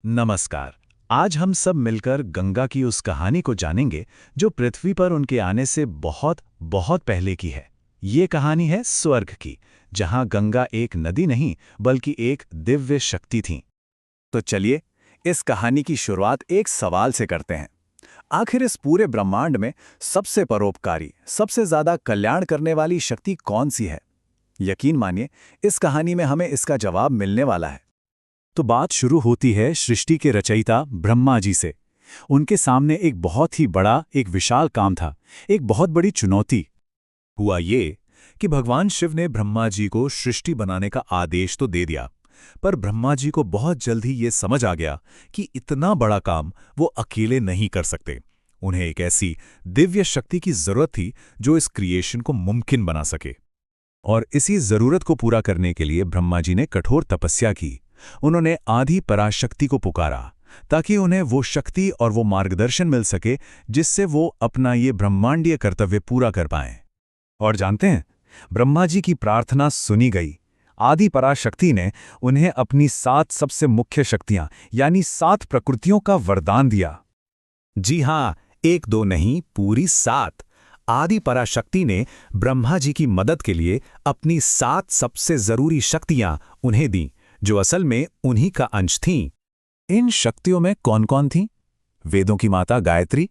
नमस्कार। आज हम सब मिलकर गंगा की उस कहानी को जानेंगे जो पृथ्वी पर उनके आने से बहुत बहुत पहले की है। ये कहानी है स्वर्ग की, जहां गंगा एक नदी नहीं बल्कि एक दिव्य शक्ति थी। तो चलिए इस कहानी की शुरुआत एक सवाल से करते हैं। आखिर इस पूरे ब्रह्मांड में सबसे परोपकारी, सबसे ज्यादा कल्याण करने वाली शक्ति कौन सी है? यकीन मानिए, इस कहानी में हमें इसका जवाब मिलने वाला है। तो बात शुरू होती है सृष्टि के रचयिता ब्रह्मा जी से। उनके सामने एक बहुत ही बड़ा, एक विशाल काम था, एक बहुत बड़ी चुनौती। हुआ ये कि भगवान शिव ने ब्रह्मा जी को सृष्टि बनाने का आदेश तो दे दिया, पर ब्रह्मा जी को बहुत जल्द ही ये समझ आ गया कि इतना बड़ा काम वो अकेले नहीं कर सकते। उन्हें एक ऐसी दिव्य शक्ति की जरूरत थी जो इस क्रिएशन को मुमकिन बना सके। और इसी जरूरत को पूरा करने के लिए ब्रह्मा जी ने कठोर तपस्या की। उन्होंने आदि पराशक्ति को पुकारा ताकि उन्हें वो शक्ति और वो मार्गदर्शन मिल सके जिससे वो अपना ये ब्रह्मांडीय कर्तव्य पूरा कर पाएं। और जानते हैं, ब्रह्मा जी की प्रार्थना सुनी गई। आदि पराशक्ति ने उन्हें अपनी 7 सबसे मुख्य शक्तियां यानी 7 प्रकृतियों का वरदान दिया। जी हां, 1-2 नहीं, पूरी 7। आदि पराशक्ति ने ब्रह्मा जी की मदद के लिए अपनी 7 सबसे जरूरी शक्तियां उन्हें दी, जो असल में उन्हीं का अंश थीं। इन शक्तियों में कौन कौन थीं? वेदों की माता गायत्री,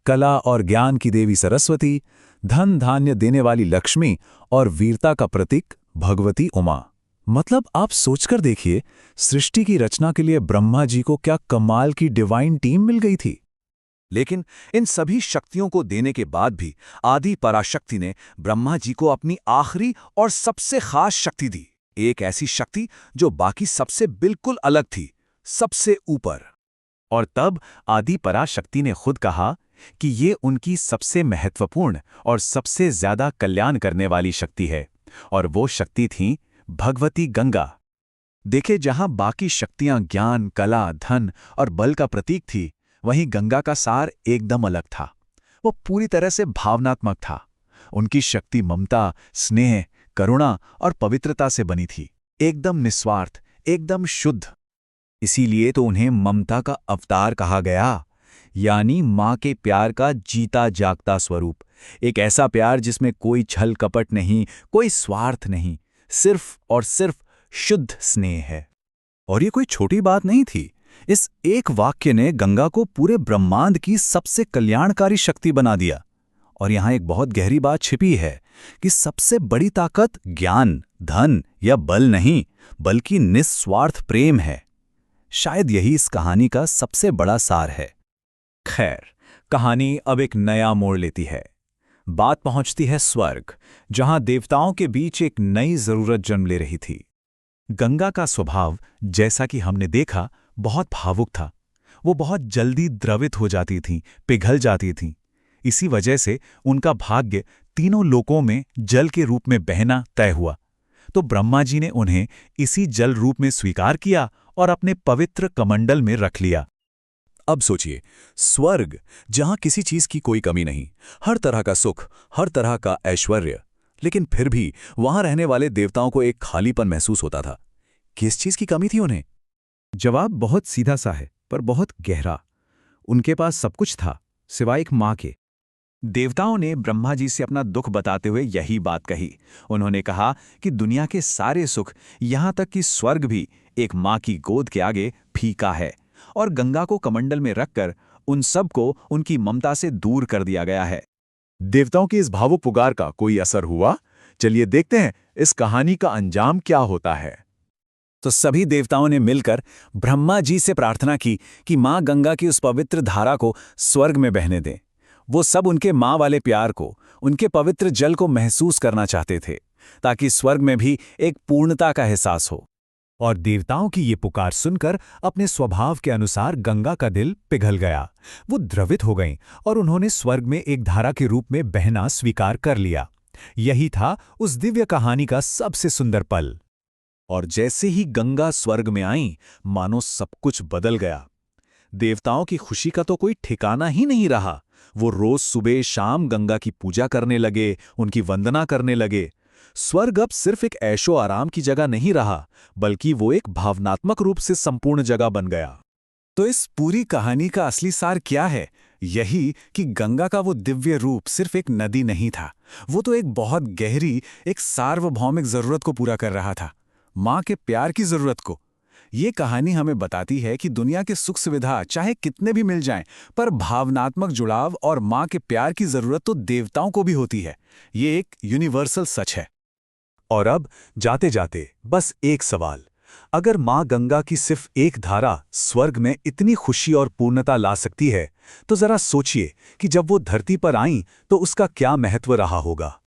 कला और ज्ञान की देवी सरस्वती, धन धान्य देने वाली लक्ष्मी और वीरता का प्रतीक भगवती उमा। मतलब आप सोचकर देखिए, सृष्टि की रचना के लिए ब्रह्मा जी को क्या कमाल की डिवाइन टीम मिल गई थी। लेकिन इन सभी शक्तियों को देने के बाद भी आदि पराशक्ति ने ब्रह्मा जी को अपनी आखिरी और सबसे खास शक्ति दी, एक ऐसी शक्ति जो बाकी सबसे बिल्कुल अलग थी, सबसे ऊपर। और तब आदि पराशक्ति ने खुद कहा कि ये उनकी सबसे महत्वपूर्ण और सबसे ज्यादा कल्याण करने वाली शक्ति है, और वो शक्ति थी भगवती गंगा। देखे, जहां बाकी शक्तियां ज्ञान, कला, धन और बल का प्रतीक थी, वहीं गंगा का सार एकदम अलग था। वो पूरी तरह से भावनात्मक था। उनकी शक्ति ममता, स्नेह, करुणा और पवित्रता से बनी थी, एकदम निस्वार्थ, एकदम शुद्ध। इसीलिए तो उन्हें ममता का अवतार कहा गया, यानी माँ के प्यार का जीता जागता स्वरूप। एक ऐसा प्यार जिसमें कोई छल कपट नहीं, कोई स्वार्थ नहीं, सिर्फ और सिर्फ शुद्ध स्नेह है। और ये कोई छोटी बात नहीं थी। इस एक वाक्य ने गंगा को पूरे ब्रह्मांड की सबसे कल्याणकारी शक्ति बना दिया। और यहां एक बहुत गहरी बात छिपी है कि सबसे बड़ी ताकत ज्ञान, धन या बल नहीं, बल्कि निस्वार्थ प्रेम है। शायद यही इस कहानी का सबसे बड़ा सार है। खैर, कहानी अब एक नया मोड़ लेती है। बात पहुंचती है स्वर्ग, जहां देवताओं के बीच एक नई जरूरत जन्म ले रही थी। गंगा का स्वभाव, जैसा कि हमने देखा, बहुत भावुक था। वो बहुत जल्दी द्रवित हो जाती थीं, पिघल जाती थीं। इसी वजह से उनका भाग्य तीनों लोकों में जल के रूप में बहना तय हुआ। तो ब्रह्मा जी ने उन्हें इसी जल रूप में स्वीकार किया और अपने पवित्र कमंडल में रख लिया। अब सोचिए, स्वर्ग जहां किसी चीज की कोई कमी नहीं, हर तरह का सुख, हर तरह का ऐश्वर्य, लेकिन फिर भी वहां रहने वाले देवताओं को एक खालीपन महसूस होता था। किस चीज की कमी थी उन्हें? जवाब बहुत सीधा सा है, पर बहुत गहरा। उनके पास सब कुछ था, सिवाय एक मां के। देवताओं ने ब्रह्मा जी से अपना दुख बताते हुए यही बात कही। उन्होंने कहा कि दुनिया के सारे सुख, यहां तक कि स्वर्ग भी, एक मां की गोद के आगे फीका है, और गंगा को कमंडल में रखकर उन सब को उनकी ममता से दूर कर दिया गया है। देवताओं की इस भावुक पुकार का कोई असर हुआ? चलिए देखते हैं इस कहानी का अंजाम क्या होता है। तो सभी देवताओं ने मिलकर ब्रह्मा जी से प्रार्थना की कि मां गंगा की उस पवित्र धारा को स्वर्ग में बहने दें। वो सब उनके मां वाले प्यार को, उनके पवित्र जल को महसूस करना चाहते थे, ताकि स्वर्ग में भी एक पूर्णता का एहसास हो। और देवताओं की ये पुकार सुनकर अपने स्वभाव के अनुसार गंगा का दिल पिघल गया। वो द्रवित हो गईं और उन्होंने स्वर्ग में एक धारा के रूप में बहना स्वीकार कर लिया। यही था उस दिव्य कहानी का सबसे सुंदर पल। और जैसे ही गंगा स्वर्ग में आई, मानो सब कुछ बदल गया। देवताओं की खुशी का तो कोई ठिकाना ही नहीं रहा। वो रोज सुबह शाम गंगा की पूजा करने लगे, उनकी वंदना करने लगे। स्वर्ग अब सिर्फ एक ऐशो आराम की जगह नहीं रहा, बल्कि वो एक भावनात्मक रूप से संपूर्ण जगह बन गया। तो इस पूरी कहानी का असली सार क्या है? यही कि गंगा का वो दिव्य रूप सिर्फ एक नदी नहीं था, वो तो एक बहुत गहरी, एक सार्वभौमिक जरूरत को पूरा कर रहा था, माँ के प्यार की जरूरत को। ये कहानी हमें बताती है कि दुनिया के सुख सुविधा चाहे कितने भी मिल जाएं, पर भावनात्मक जुड़ाव और माँ के प्यार की जरूरत तो देवताओं को भी होती है। ये एक यूनिवर्सल सच है। और अब जाते जाते बस एक सवाल, अगर माँ गंगा की सिर्फ एक धारा स्वर्ग में इतनी खुशी और पूर्णता ला सकती है, तो जरा सोचिए कि जब वो धरती पर आईं तो उसका क्या महत्व रहा होगा।